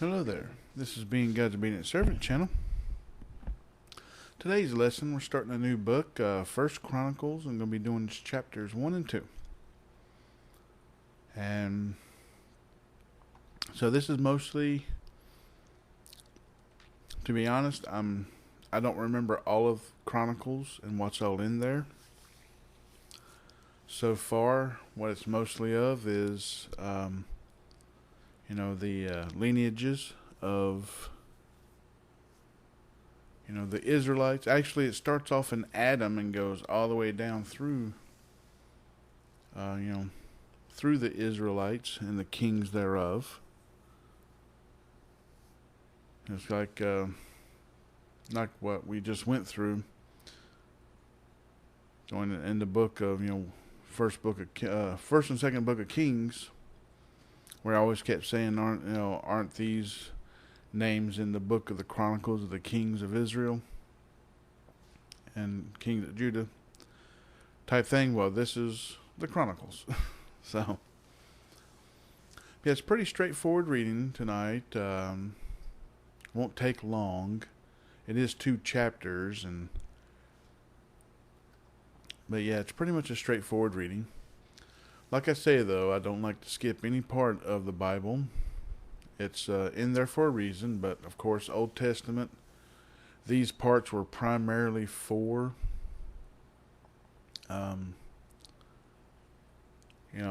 Hello there. This is Being God's Obedient Servant channel. Today's lesson, we're starting a new book, 1Chronicles. I'm going to be doing chapters 1 and 2. And so this is mostly, to be honest, I don't remember all of Chronicles and what's all in there. So far, what it's mostly of is, the lineages of the Israelites. Actually, it starts off in Adam and goes all the way down through, through the Israelites and the kings thereof. It's like what we just went through. Going in the book of first and second book of Kings, where I always kept saying, aren't these names in the book of the Chronicles of the kings of Israel and kings of Judah type thing? Well, this is the Chronicles. So, yeah, it's pretty straightforward reading tonight. Won't take long. It is 2 chapters, but yeah, it's pretty much a straightforward reading. Like I say, though, I don't like to skip any part of the Bible. It's in there for a reason, but of course, Old Testament, these parts were primarily for,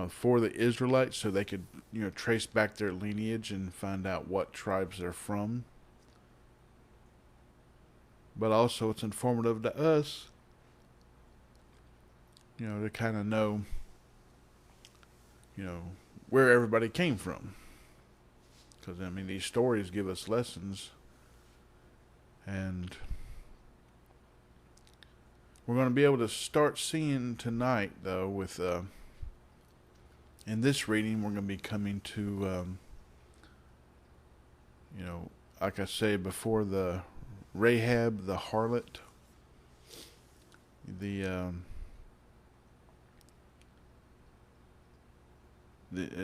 for the Israelites, so they could, trace back their lineage and find out what tribes they're from. But also, it's informative to us, to kind of know, where everybody came from. Because, these stories give us lessons. And we're going to be able to start seeing tonight, though, with, in this reading, we're going to be coming to, like I say before, the Rahab, the harlot,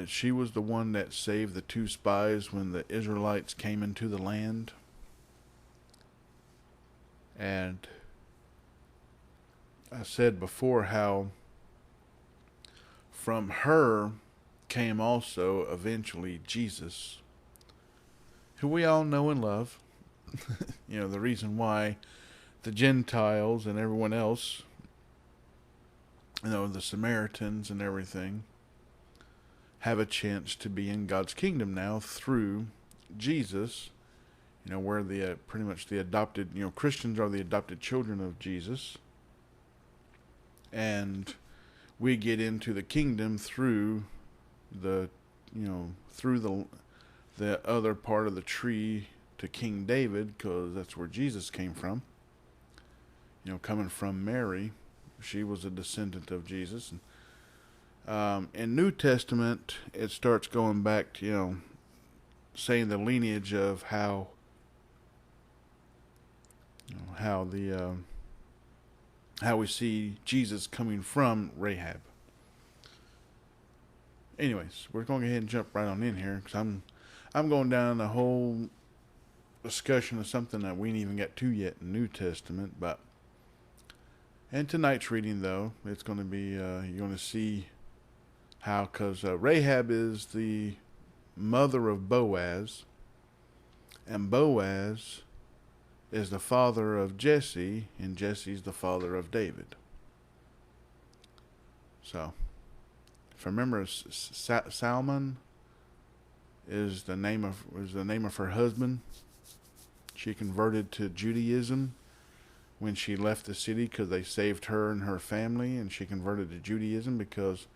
she was the one that saved the 2 spies when the Israelites came into the land. And I said before how from her came also eventually Jesus, who we all know and love. The reason why the Gentiles and everyone else, the Samaritans and everything, have a chance to be in God's kingdom now through Jesus. Where the pretty much the adopted, Christians are the adopted children of Jesus, and we get into the kingdom through the, through the other part of the tree to King David, because that's where Jesus came from. Coming from Mary, she was a descendant of Jesus. And in New Testament, it starts going back to, saying the lineage of how we see Jesus coming from Rahab. Anyways, we're going to go ahead and jump right on in here, because I'm going down a whole discussion of something that we ain't even got to yet in New Testament. And tonight's reading, though, it's going to be you're going to see how, because Rahab is the mother of Boaz, and Boaz is the father of Jesse, and Jesse's the father of David. So, if I remember, Salmon is the name of her husband. She converted to Judaism when she left the city, because they saved her and her family, and she converted to Judaism because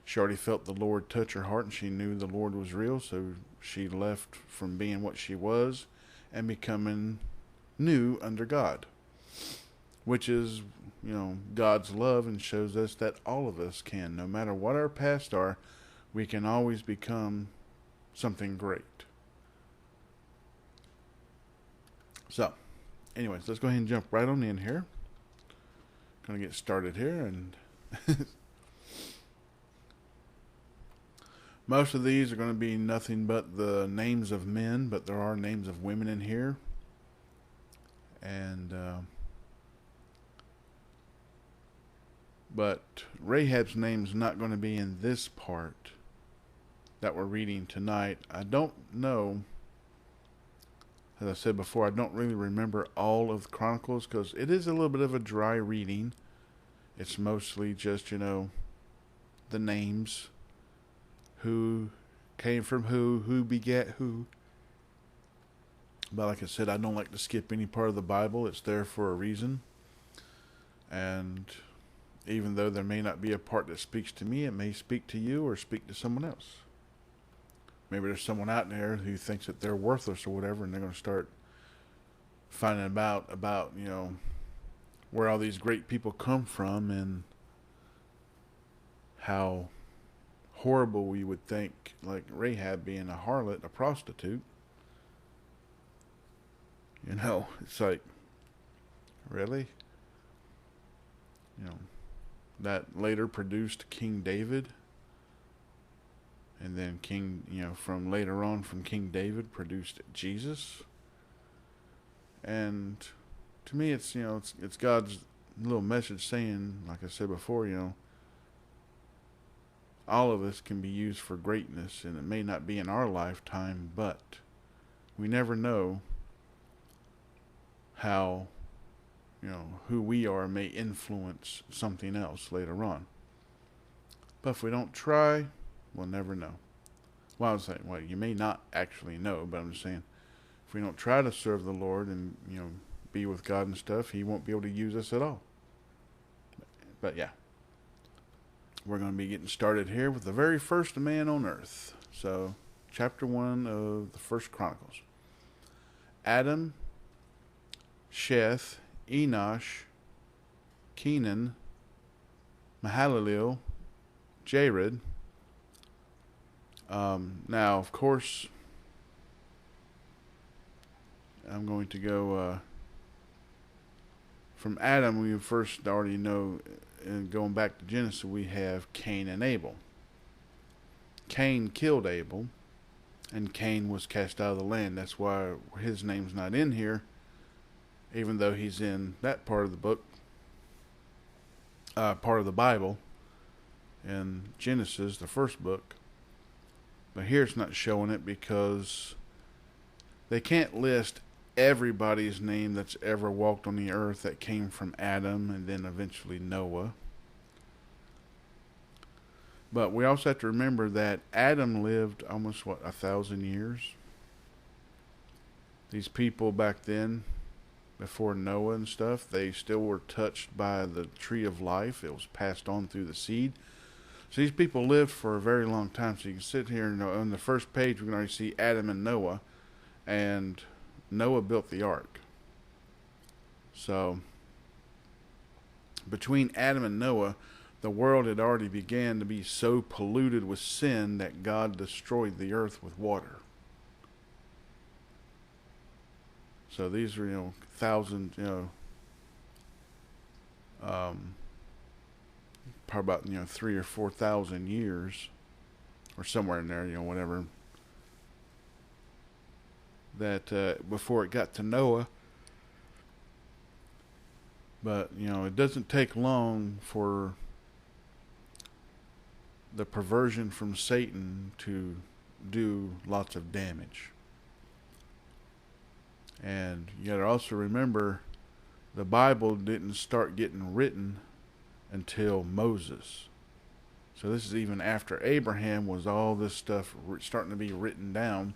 she already felt the Lord touch her heart, and she knew the Lord was real. So she left from being what she was and becoming new under God, which is, God's love, and shows us that all of us can, no matter what our past are, we can always become something great. So, anyways, let's go ahead and jump right on in here. Gonna get started here, and Most of these are going to be nothing but the names of men, but there are names of women in here. And but Rahab's name's not going to be in this part that we're reading tonight. I don't know. As I said before, I don't really remember all of the Chronicles because it is a little bit of a dry reading. It's mostly just, the names, who came from who begat who. But like I said, I don't like to skip any part of the Bible. It's there for a reason. And even though there may not be a part that speaks to me, it may speak to you or speak to someone else. Maybe there's someone out there who thinks that they're worthless or whatever, and they're going to start finding about where all these great people come from and how horrible we would think, like Rahab being a harlot, a prostitute. It's like, really? That later produced King David. And then from later on from King David produced Jesus. And to me, it's God's little message saying, like I said before, all of us can be used for greatness, and it may not be in our lifetime, but we never know how, who we are may influence something else later on. But if we don't try, we'll never know. Well, I was saying, you may not actually know, but I'm just saying, if we don't try to serve the Lord and, be with God and stuff, He won't be able to use us at all. But yeah, we're going to be getting started here with the very first man on earth. So, chapter 1 of the 1 Chronicles. Adam, Sheth, Enosh, Kenan, Mahalalel, Jared. Now, of course, I'm going to go from Adam. We first already know, and going back to Genesis, we have Cain and Abel. Cain killed Abel, and Cain was cast out of the land. That's why his name's not in here, even though he's in that part of the book, part of the Bible, in Genesis, the first book. But here it's not showing it because they can't list everybody's name that's ever walked on the earth that came from Adam and then eventually Noah. But we also have to remember that Adam lived almost, 1,000 years? These people back then, before Noah and stuff, they still were touched by the tree of life. It was passed on through the seed. So these people lived for a very long time. So you can sit here and on the first page, we can already see Adam and Noah. And Noah built the ark. So between Adam and Noah, the world had already began to be so polluted with sin that God destroyed the earth with water. So these are, thousands, probably about 3,000 or 4,000 years, or somewhere in there, whatever, that before it got to Noah. But it doesn't take long for the perversion from Satan to do lots of damage. And you got to also remember, the Bible didn't start getting written until Moses. So this is even after Abraham was all this stuff starting to be written down.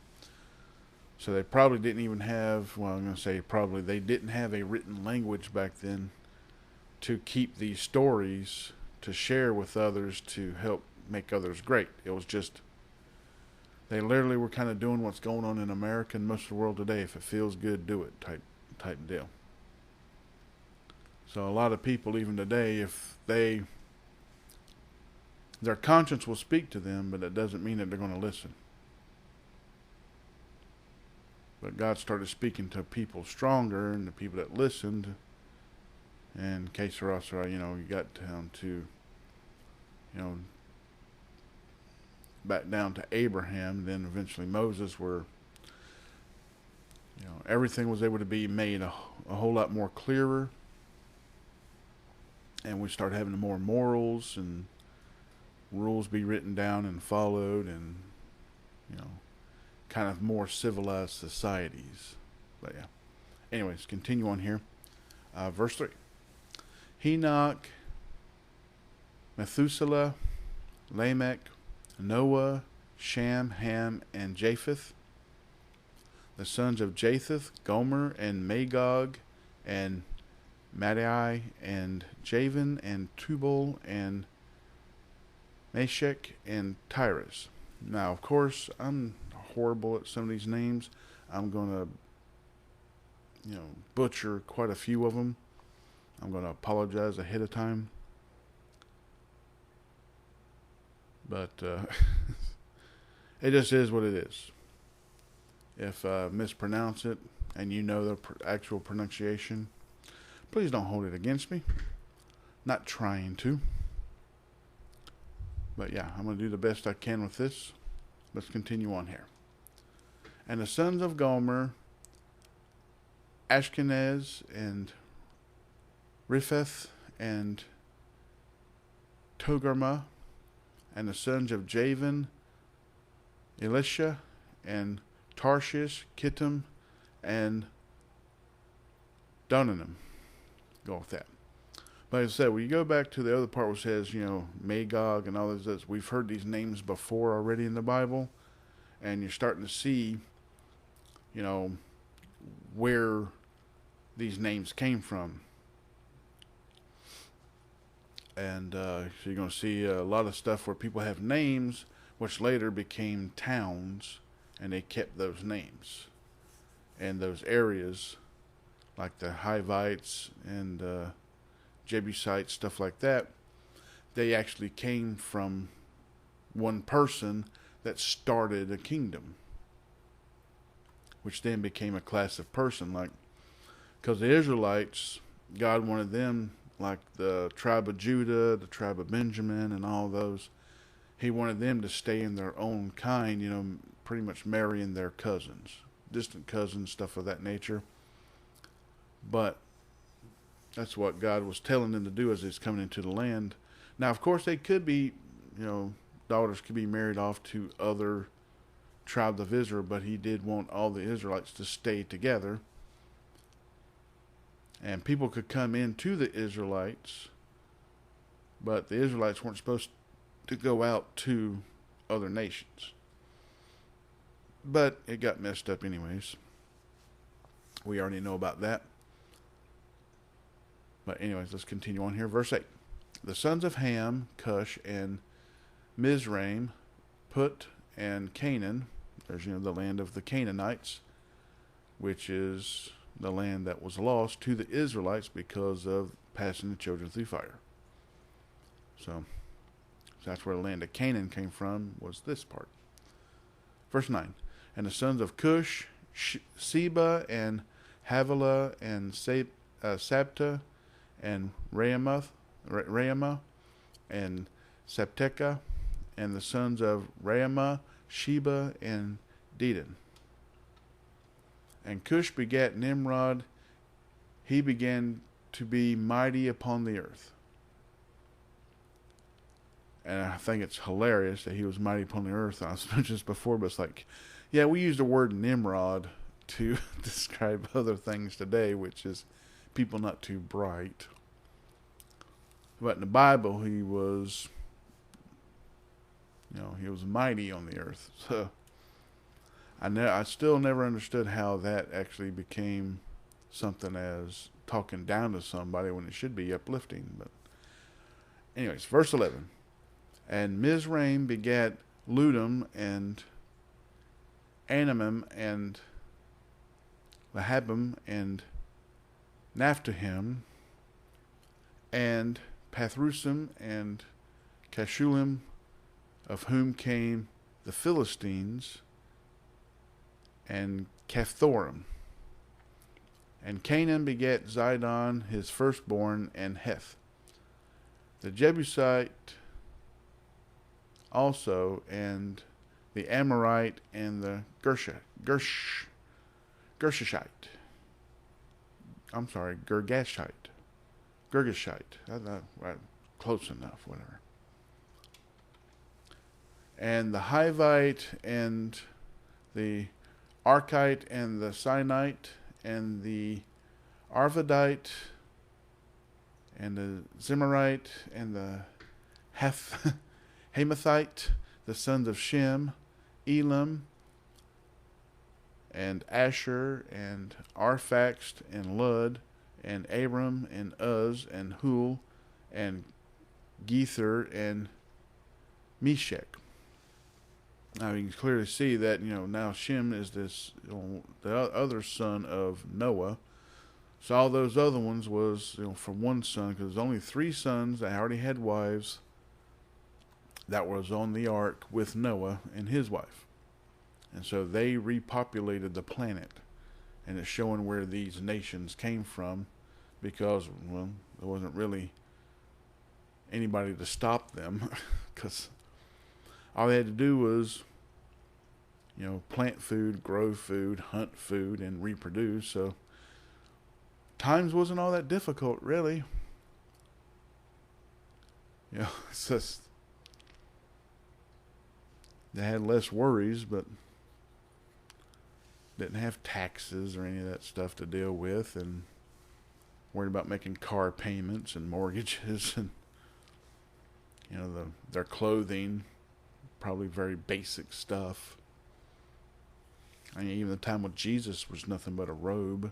So they probably didn't even have, I'm going to say probably, they didn't have a written language back then to keep these stories to share with others to help make others great. It was just, they literally were kind of doing what's going on in America and most of the world today. If it feels good, do it type deal. So a lot of people even today, if their conscience will speak to them, but that doesn't mean that they're going to listen. But God started speaking to people stronger, and the people that listened, and que sera, you got down to, back down to Abraham, then eventually Moses, where everything was able to be made a whole lot more clearer, and we start having more morals and rules be written down and followed, and kind of more civilized societies. But yeah, anyways, continue on here. Verse 3. Enoch, Methuselah, Lamech, Noah, Shem, Ham, and Japheth. The sons of Japheth, Gomer, and Magog, and Madai, and Javan, and Tubal, and Meshech, and Tyrus. Now, of course, I'm horrible at some of these names. I'm going to, butcher quite a few of them. I'm going to apologize ahead of time. But it just is what it is. If I mispronounce it and you know the actual pronunciation, please don't hold it against me. Not trying to. But yeah, I'm going to do the best I can with this. Let's continue on here. And the sons of Gomer, Ashkenaz, and Ripheth, and Togarmah. And the sons of Javan, Elisha, and Tarshish, Kittim, and Donanim. Go with that. But like I said, when you go back to the other part where it says, Magog and all this, we've heard these names before already in the Bible, and you're starting to see, where these names came from. And so you're going to see a lot of stuff where people have names, which later became towns, and they kept those names. And those areas, like the Hivites and Jebusites, stuff like that, they actually came from one person that started a kingdom, which then became a class of person. Like, because the Israelites, God wanted them, like the tribe of Judah, the tribe of Benjamin, and all those, he wanted them to stay in their own kind, pretty much marrying their cousins, distant cousins, stuff of that nature. But that's what God was telling them to do as it's coming into the land. Now, of course, they could be, daughters could be married off to other tribes of Israel, but he did want all the Israelites to stay together. And people could come into the Israelites, but the Israelites weren't supposed to go out to other nations. But it got messed up anyways. We already know about that. But anyways, let's continue on here. Verse 8. The sons of Ham, Cush, and Mizraim, Put, and Canaan. There's, the land of the Canaanites, which is the land that was lost to the Israelites because of passing the children through fire. So that's where the land of Canaan came from, was this part. Verse 9. And the sons of Cush, Seba, and Havilah, and Sabta, and Raamah, and Sabteca, and the sons of Raamah, Sheba, and Dedan. And Cush begat Nimrod. He began to be mighty upon the earth. And I think it's hilarious that he was mighty upon the earth. I was mentioned this before, but it's like, yeah, we use the word Nimrod to describe other things today, which is people not too bright. But in the Bible, he was, he was mighty on the earth. So I still never understood how that actually became something as talking down to somebody when it should be uplifting. But anyways, verse 11. And Mizraim begat Ludum, and Anamim, and Lahabim, and Naphtahim, and Pathrusim, and Cashulim, of whom came the Philistines, and Caphthorim. And Canaan begat Zidon, his firstborn, and Heth. The Jebusite also, and the Amorite and the Gershashite. I'm sorry, Girgashite. Right, close enough, whatever. And the Hivite and the Archite and the Sinite and the Arvadite and the Zimmerite and the Hamathite, the sons of Shem, Elam, and Asher, and Arphaxad, and Lud, and Aram, and Uz, and Hul, and Gether, and Meshech. Now you can clearly see that, now Shem is this, the other son of Noah. So all those other ones was, from one son, because there's only 3 sons that already had wives that was on the ark with Noah and his wife. And so they repopulated the planet. And it's showing where these nations came from, because, there wasn't really anybody to stop them, because all they had to do was, plant food, grow food, hunt food, and reproduce. So times wasn't all that difficult, really. It's just they had less worries, but didn't have taxes or any of that stuff to deal with, and worried about making car payments and mortgages, and their clothing, probably very basic stuff. I mean, even the time with Jesus was nothing but a robe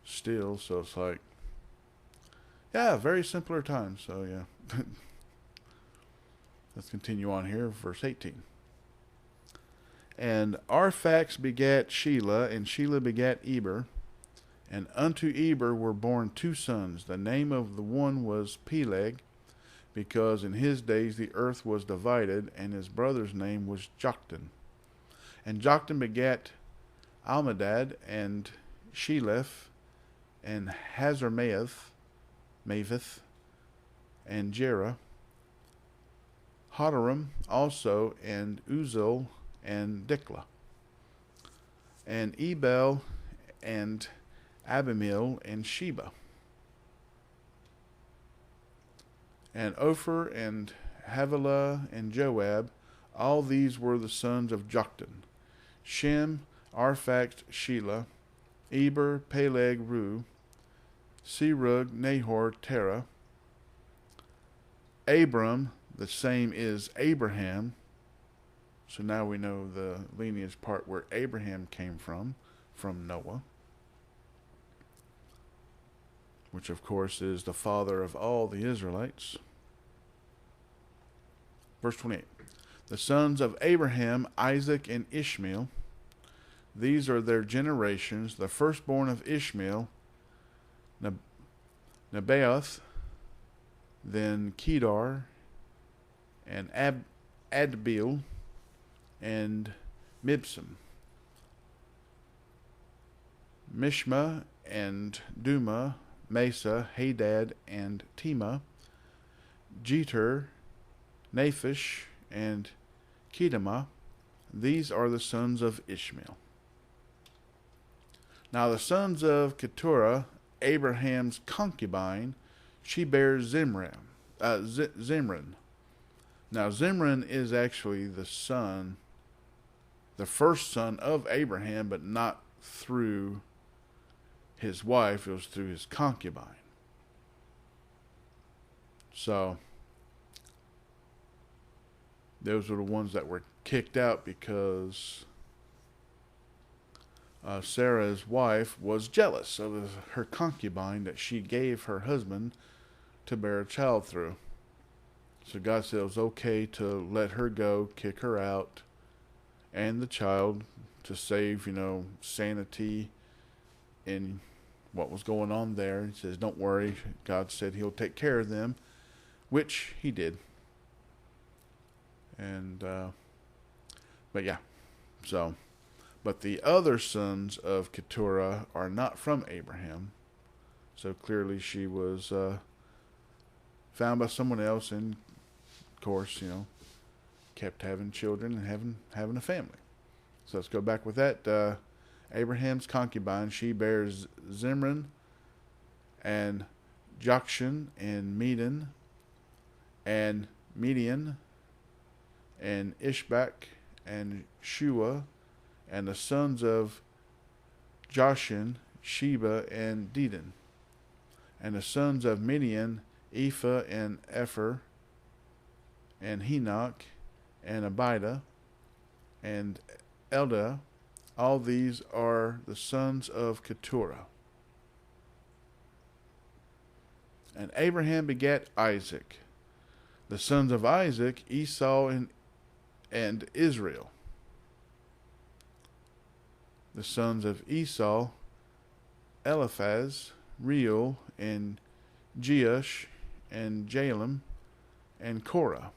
still, so it's like, yeah, very simpler times. So yeah. Let's continue on here, verse 18. And Arphaxad begat Shelah, and Shelah begat Eber. And unto Eber were born 2 sons. The name of the one was Peleg, because in his days the earth was divided, and his brother's name was Joktan. And Joktan begat Almadad, and Sheleph, and Hazarmaveth, and Jerah, Hadoram also, and Uzal, and Diklah, and Ebel, and Abimel, and Sheba, and Ophir, and Havilah, and Joab. All these were the sons of Joktan: Shem, Arphaxad, Shelah, Eber, Peleg, Ru, Serug, Nahor, Terah. Abram, the same is Abraham. So now we know the lineage part where Abraham came from Noah, which of course is the father of all the Israelites. Verse 28. The sons of Abraham, Isaac, and Ishmael. These are their generations. The firstborn of Ishmael, Nebaioth, then Kedar, and Adbeel, and Mibsam, Mishma, and Duma, Mesa, Hadad, and Tema, Jeter, Naphish, and Kedemah. These are the sons of Ishmael. Now the sons of Keturah, Abraham's concubine, she bears Zimran. Now Zimran is actually the first son of Abraham, but not through his wife. It was through his concubine. So those were the ones that were kicked out because Sarah's wife was jealous of her concubine that she gave her husband to bear a child through. So God said it was okay to let her go, kick her out, and the child, to save, sanity in what was going on there. He says, don't worry. God said he'll take care of them, which he did. And, but yeah, so, but the other sons of Keturah are not from Abraham. So clearly she was found by someone else, and of course, kept having children and having a family. So let's go back with that. Abraham's concubine, she bears Zimran and Jokshan and Median and Ishbak and Shua, and the sons of Joshin, Sheba and Dedan, and the sons of Midian, Ephah and Epher, and Henoch and Abida and Eldah. All these are the sons of Keturah. And Abraham begat Isaac. The sons of Isaac, Esau and Israel. The sons of Esau, Eliphaz, Reuel, and Jeush, and Jalem, and Korah.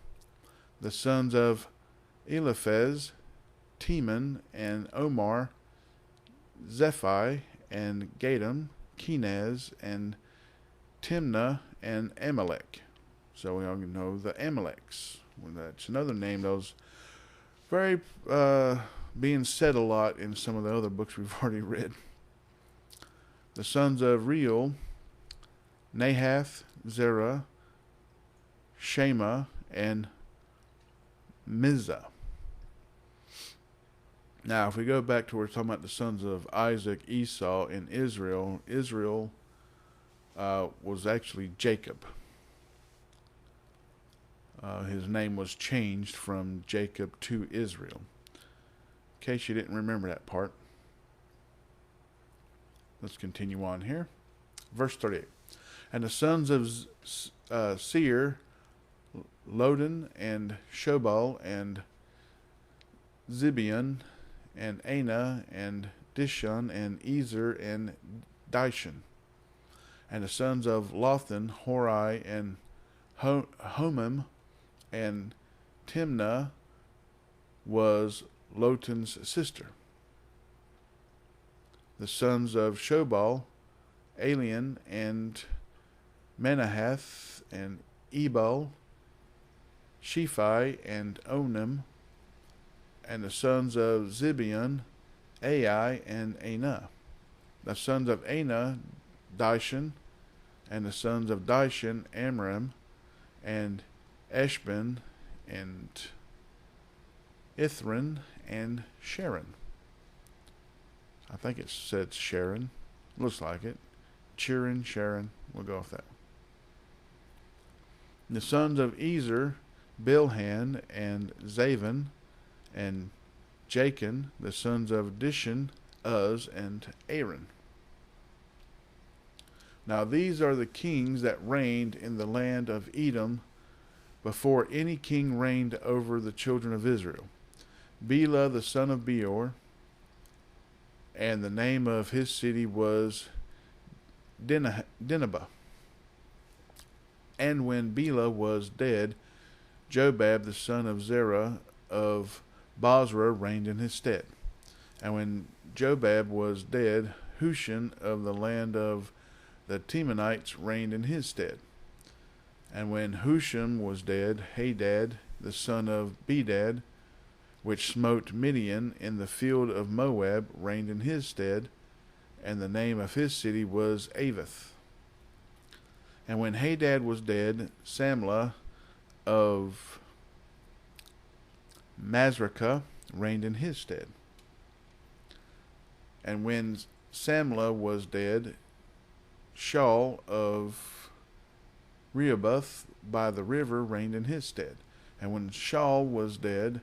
The sons of Eliphaz, Teman, and Omar, Zephi, and Gatam, Kenaz, and Timnah, and Amalek. So we all know the Amaleks. Well, that's another name that was very being said a lot in some of the other books we've already read. The sons of Reuel, Nahath, Zerah, Shema, and Mizah. Now, if we go back to where we're talking about the sons of Isaac, Esau, and Israel, Israel was actually Jacob. His name was changed from Jacob to Israel. In case you didn't remember that part. Let's continue on here. Verse 38. And the sons of Seir, Lodan, and Shobal, and Zibeon, and Anah, and Dishon, and Ezer, and Dishon. And the sons of Lothan, Hori, and Homam, and Timnah was Lotan's sister. The sons of Shobal, Alian, and Manahath, and Ebal, Shephi, and Onam. And the sons of Zibeon, Ai, and Anah. The sons of Anah, Dishon. And the sons of Dishon, Amram, and Eshban, and Ithran, and Sharon. I think it said Sharon. Looks like it. Sharon. We'll go with that. The sons of Ezer, Bilhan, and Zavan, and Jachin. The sons of Dishon, Uz, and Aaron. Now these are the kings that reigned in the land of Edom before any king reigned over the children of Israel. Bela the son of Beor, and the name of his city was Dinhabah. And when Bela was dead, Jobab the son of Zerah of Bozrah reigned in his stead. And when Jobab was dead, Husham of the land of the Temanites reigned in his stead. And when Husham was dead, Hadad the son of Bedad, which smote Midian in the field of Moab, reigned in his stead, and the name of his city was Avith. And when Hadad was dead, Samlah of Masrekah reigned in his stead. And when Samlah was dead, Shaul of Rehoboth by the river reigned in his stead. And when Shaul was dead,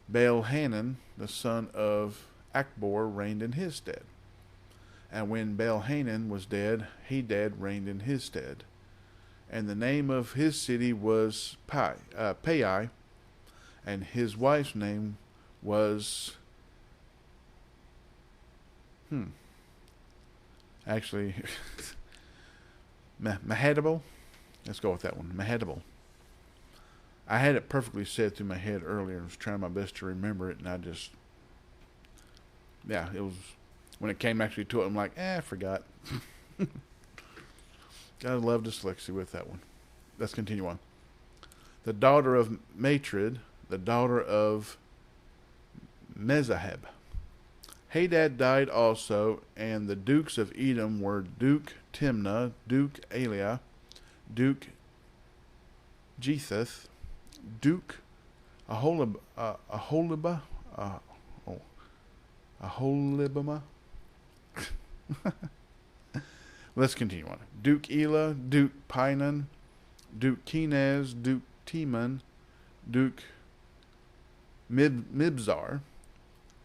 Baal-Hanan, the son of Achbor, reigned in his stead. And when Baal-Hanan was dead, Hadad reigned in his stead. And the name of his city was Pai, and his wife's name was actually Mahadabel. Let's go with that one. Mahadabel. I had it perfectly said through my head earlier. I was trying my best to remember it, and it was, when it came actually to it, I'm like, I forgot. Gotta love dyslexia with that one. Let's continue on. The daughter of Matred, the daughter of Mezahab. Hadad died also, and the dukes of Edom were Duke Timnah, Duke Eliah, Duke Jetheth, Duke Aholibah, Aholibamah. Let's continue on. Duke Elah, Duke Pinan, Duke Kenaz, Duke Teman, Duke Mibzar,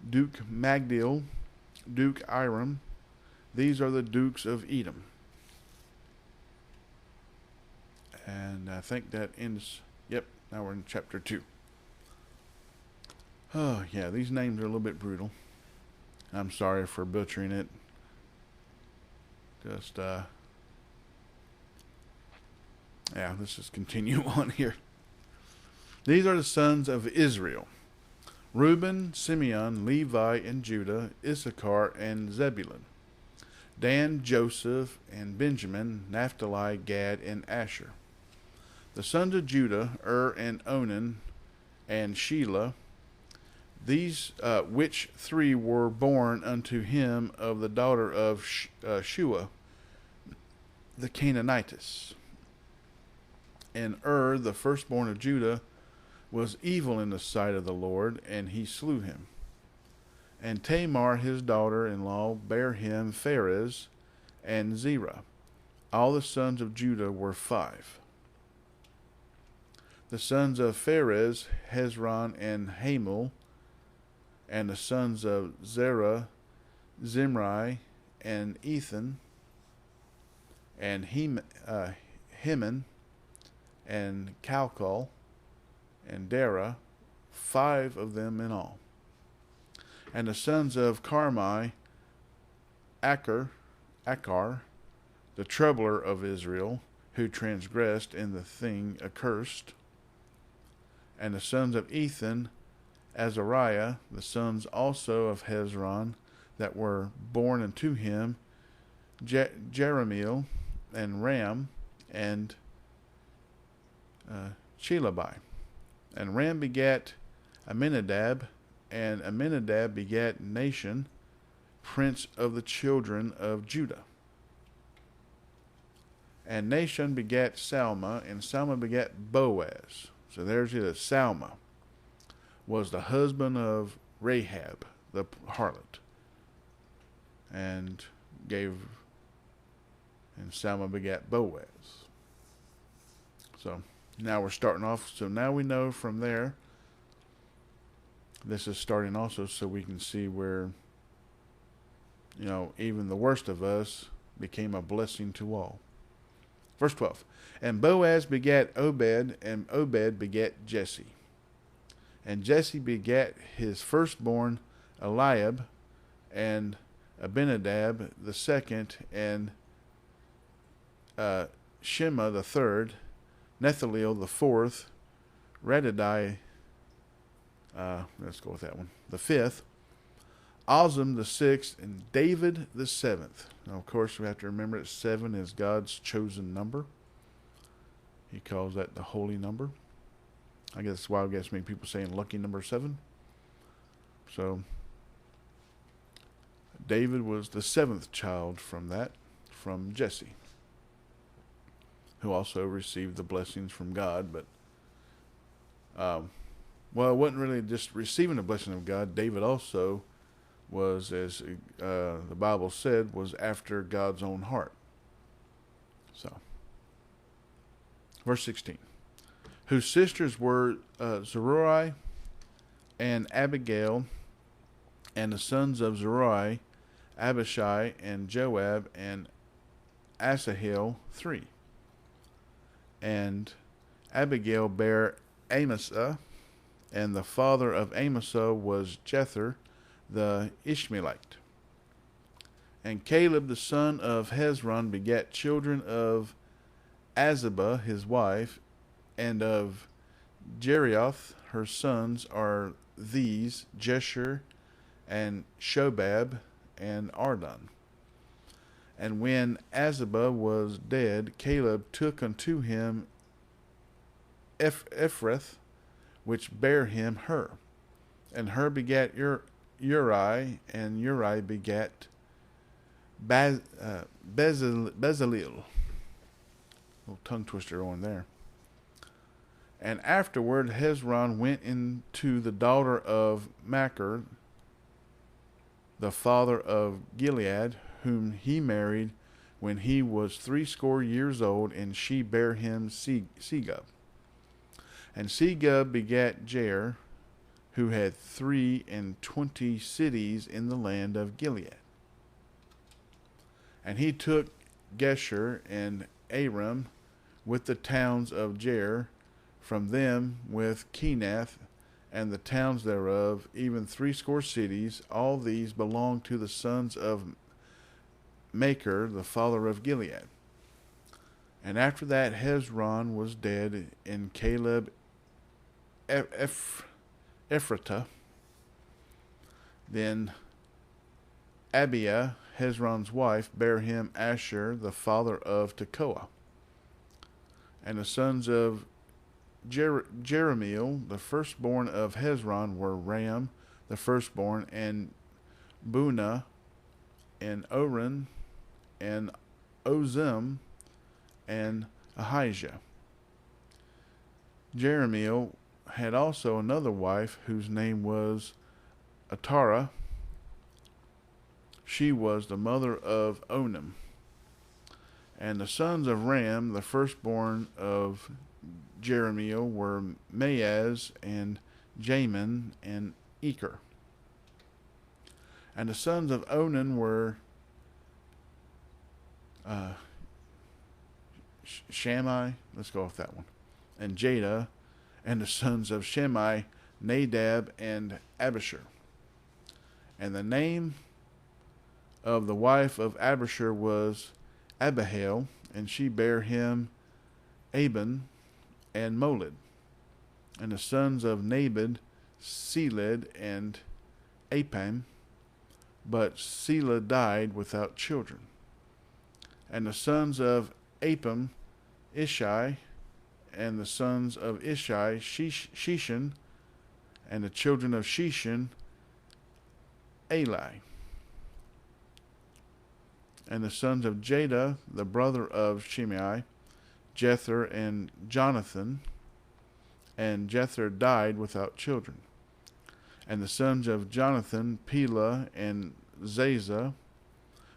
Duke Magdiel, Duke Iram. These are the dukes of Edom. And I think that ends. Yep, now we're in chapter 2. Oh, yeah, these names are a little bit brutal. I'm sorry for butchering it. Just, yeah, let's just continue on here. These are the sons of Israel: Reuben, Simeon, Levi, and Judah, Issachar, and Zebulun, Dan, Joseph, and Benjamin, Naphtali, Gad, and Asher. The sons of Judah, and Onan, and Shelah, these which three were born unto him of the daughter of Shua, the Canaanitess. And the firstborn of Judah, was evil in the sight of the Lord, and he slew him. And Tamar his daughter-in-law bare him Pharez and Zerah. All the sons of Judah were 5. The sons of Pharez, Hezron, and Hamul. And the sons of Zerah, Zimri, and Ethan, and Heman, and Calcol, and Dara, 5 of them in all. And the sons of Carmi, Achar, the troubler of Israel, who transgressed in the thing accursed. And the sons of Ethan, Azariah, the sons also of Hezron, that were born unto him, Jeremiel, and Ram, and Shelabai. And Ram begat Aminadab, and Aminadab begat Nahshon, prince of the children of Judah. And Nahshon begat Salma, and Salma begat Boaz. So there's it. Salma was the husband of Rahab, the harlot, and Salma begat Boaz. So now we're starting off. So now we know from there. This is starting also so we can see where, even the worst of us became a blessing to all. Verse 12. And Boaz begat Obed, and Obed begat Jesse. And Jesse begat his firstborn Eliab, and Abinadab the second, and Shema the third, Nethaleel the fourth, Radadai, let's go with that one, the fifth, Azam the sixth, and David the seventh. Now, of course, we have to remember that 7 is God's chosen number. He calls that the holy number. I guess that's why many people saying lucky number 7. So David was the 7th child from Jesse, who also received the blessings from God. But it wasn't really just receiving the blessing of God. David also was, as the Bible said, was after God's own heart. So, verse 16. Whose sisters were Zeruiah and Abigail, and the sons of Zeruiah, Abishai, and Joab, and Asahel, 3. And Abigail bare Amasa, and the father of Amasa was Jether, the Ishmaelite. And Caleb the son of Hezron begat children of Azabah his wife, and of Jerioth her sons are these, Jeshur, and Shobab, and Ardon. And when Azabah was dead, Caleb took unto him Ephrath, which bare him Hur. And Hur begat Uri, and Uri begat Bezaleel. Little tongue twister on there. And afterward Hezron went into the daughter of Machir, the father of Gilead, whom he married when he was 80 years old, and she bare him Segub. And Segub begat Jair, who had 23 cities in the land of Gilead. And he took Geshur and Aram with the towns of Jair, from them with Kenath and the towns thereof, even 80 cities. All these belonged to the sons of Machir, the father of Gilead. And after that Hezron was dead, and Caleb Ephratah. Then Abiah, Hezron's wife, bare him Asher, the father of Tekoa. And the sons of Jeremiel, the firstborn of Hezron, were Ram, the firstborn, and Bunah, and Oren, and Ozem, and Ahijah. Jeremiel had also another wife, whose name was Atara. She was the mother of Onan. And the sons of Ram, the firstborn of Jeremiel, were Maaz, and Jamin, and Eker. And the sons of Onan were Shammai, let's go off that one, and Jada. And the sons of Shimei, Nadab, and Abishur. And the name of the wife of Abishur was Abihail, and she bare him Aben and Molid. And the sons of Nabed, Seled, and Apam, but Selah died without children. And the sons of Apam, Ishai, and the sons of Ishai, Shishan, and the children of Shishan, Eli. And the sons of Jada, the brother of Shimei, Jether, and Jonathan. And Jether died without children. And the sons of Jonathan, Pelah, and Zazah.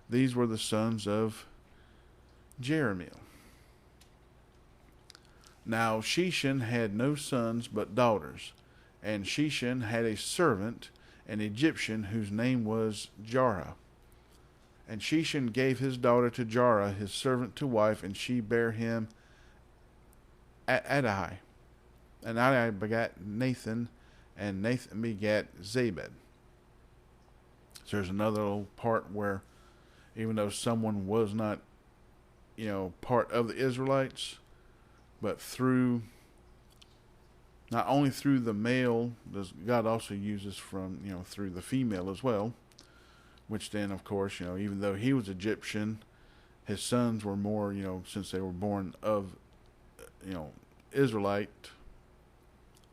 These were the sons of Jeremiel. Now Shishan had no sons but daughters, and Shishan had a servant, an Egyptian, whose name was Jarah. And Shishan gave his daughter to Jarah, his servant, to wife, and she bare him Adai. And Adai begat Nathan, and Nathan begat Zabed. So there's another little part where, even though someone was not, part of the Israelites, but not only through the male, does God also uses from, through the female as well, which then, of course, even though he was Egyptian, his sons were more, since they were born of, Israelite,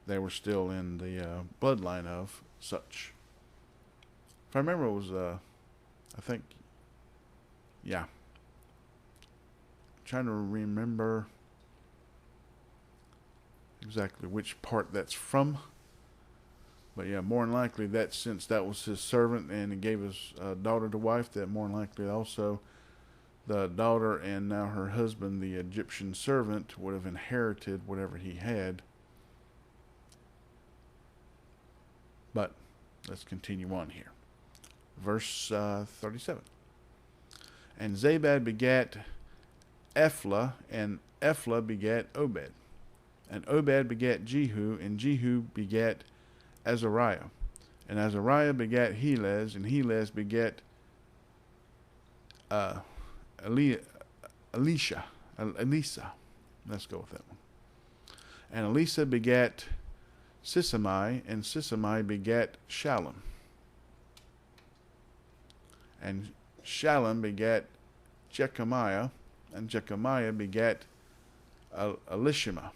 they were still in the bloodline of such. If I remember, it was, I'm trying to remember exactly which part that's from, but yeah, more than likely that, since that was his servant and he gave his daughter to wife, that more than likely also the daughter and now her husband, the Egyptian servant, would have inherited whatever he had. But let's continue on here. Verse 37. And Zabad begat Ephlah, and Ephlah begat Obed. And Obed begat Jehu, and Jehu begat Azariah. And Azariah begat Helez, and Helez begat Elisa. Let's go with that one. And Elisa begat Sisamai, and Sisamai begat Shallum. And Shallum begat Jechamiah, and Jechamiah begat Elishama.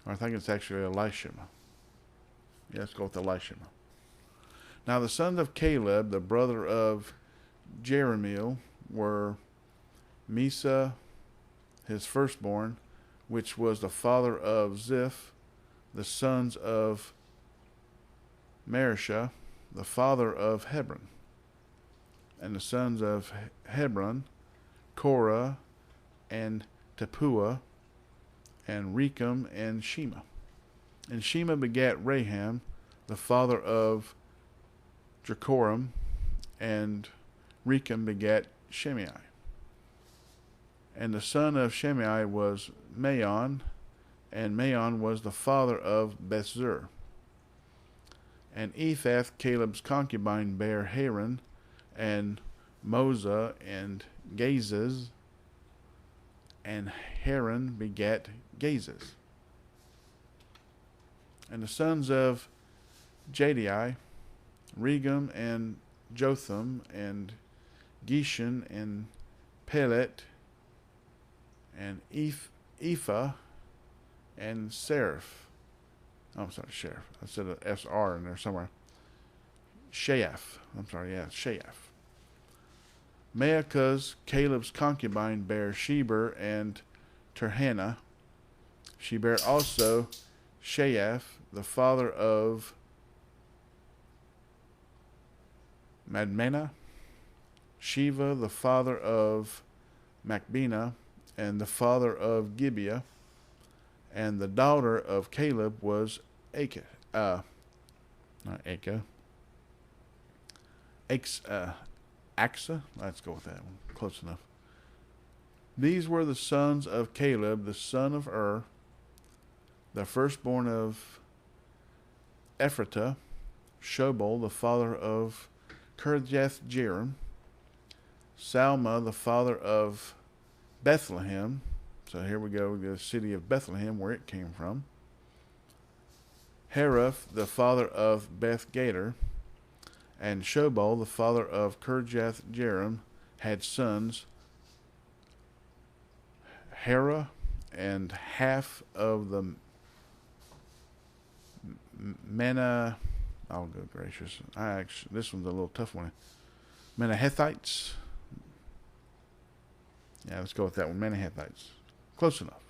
Or I think it's actually Elishama. Yeah, let's go with Elishama. Now the sons of Caleb, the brother of Jeremiel, were Misa, his firstborn, which was the father of Ziph, the sons of Marishah, the father of Hebron, and the sons of Hebron, Korah, and Tepuah, and Rechem, and Shema. And Shema begat Raham, the father of Jechoram, and Rechem begat Shimei. And the son of Shimei was Maon, and Maon was the father of Bethzur. And Ephath, Caleb's concubine, bare Haran, and Moza, and Gazez, and Haran begat Gazez. And the sons of Jadai, Regem, and Jotham, and Geshan, and Pelet, and Ephah, and Seraph. Oh, I'm sorry, Sheriff. I said an SR in there somewhere. Sheaph. I'm sorry, yeah, Sheaph. Maacah's, Caleb's concubine, bare Sheber and Terhana. She bare also Sheaph, the father of Madmenah, Shiva, the father of Macbena, and the father of Gibeah, and the daughter of Caleb was Acha, Axa. Let's go with that one. Close enough. These were the sons of Caleb, the son of Ur, the firstborn of Ephratah, Shobal, the father of Kirjath-jearim, Salma, the father of Bethlehem. So here we go, the city of Bethlehem, where it came from. Haraph, the father of Beth-gader, and Shobal, the father of Kirjath-jearim, had sons, Hera, and half of the oh, good gracious. This one's a little tough one. Menahethites. Yeah, let's go with that one. Menahethites. Close enough.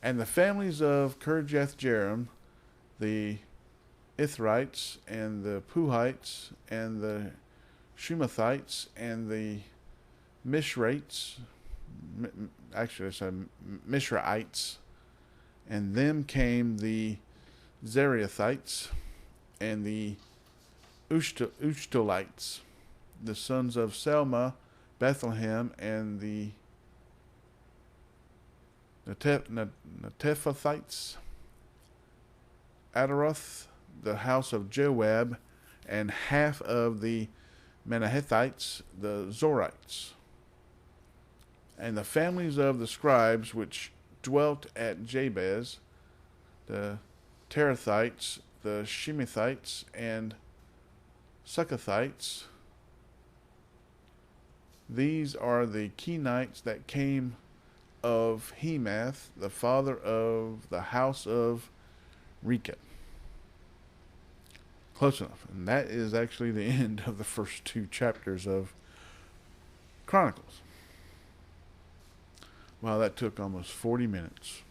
And the families of Kirjath-jearim, the Ithrites, and the Puhites, and the Shumathites, and the Mishrates, actually it's Mishraites, and them came the Zerahites, and the Ushtolites, the sons of Selma, Bethlehem, and the Netephathites, Adaroth, the house of Joab, and half of the Menahethites, the Zorites. And the families of the scribes which dwelt at Jabez, the Terathites, the Shemithites, and Succothites. These are the Kenites that came of Hemath, the father of the house of Rechab. Close enough. And that is actually the end of the first 2 chapters of Chronicles. Wow, that took almost 40 minutes.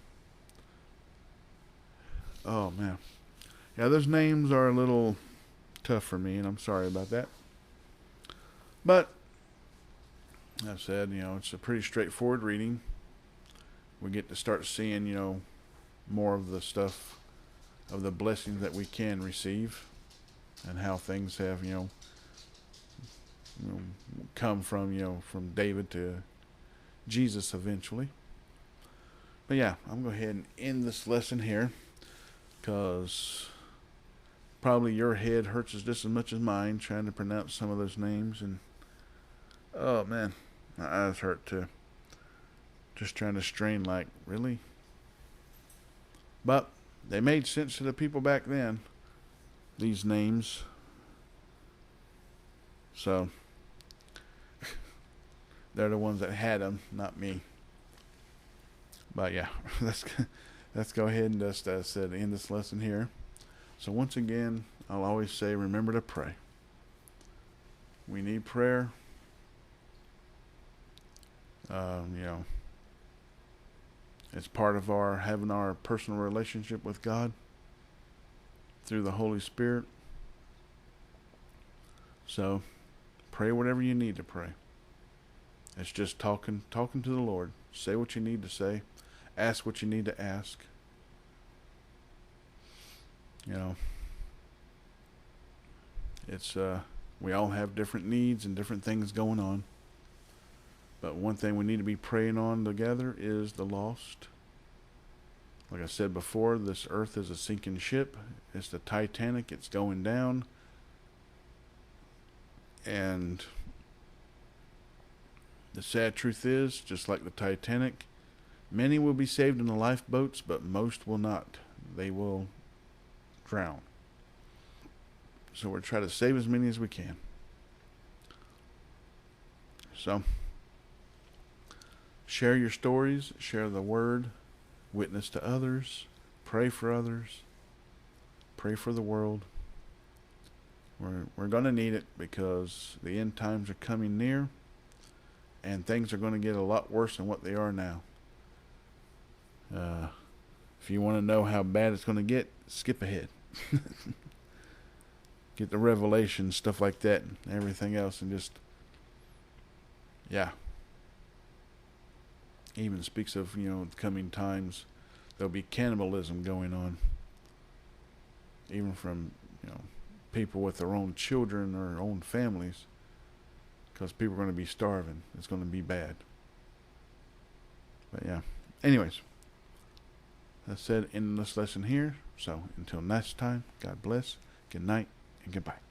Oh, man. Yeah, those names are a little tough for me, and I'm sorry about that. But, as I said, it's a pretty straightforward reading. We get to start seeing, more of the stuff, of the blessings that we can receive, and how things have, come from David to Jesus eventually. But yeah, I'm going to go ahead and end this lesson here, because probably your head hurts just as much as mine trying to pronounce some of those names, and oh man, my eyes hurt too. Just trying to strain, like, really? But they made sense to the people back then, these names. So they're the ones that had them, not me. But yeah, that's let's go ahead and just end this lesson here. So once again, I'll always say, remember to pray. We need prayer. It's part of our having our personal relationship with God through the Holy Spirit. So pray whatever you need to pray. It's just talking to the Lord. Say what you need to say. Ask what you need to ask. It's we all have different needs and different things going on. But one thing we need to be praying on together is the lost. Like I said before, this earth is a sinking ship. It's the Titanic. It's going down. And the sad truth is, just like the Titanic, many will be saved in the lifeboats, but most will not. They will drown. So we're trying to save as many as we can. So share your stories, share the word, witness to others, pray for others, pray for the world. We're going to need it because the end times are coming near, and things are going to get a lot worse than what they are now. If you want to know how bad it's going to get, skip ahead. Get the Revelation, stuff like that, and everything else, and just, yeah. Even speaks of, the coming times, there'll be cannibalism going on. Even from, people with their own children or own families, because people are going to be starving. It's going to be bad. But yeah. Anyways, that said, end this lesson here. So until next time, God bless, good night, and goodbye.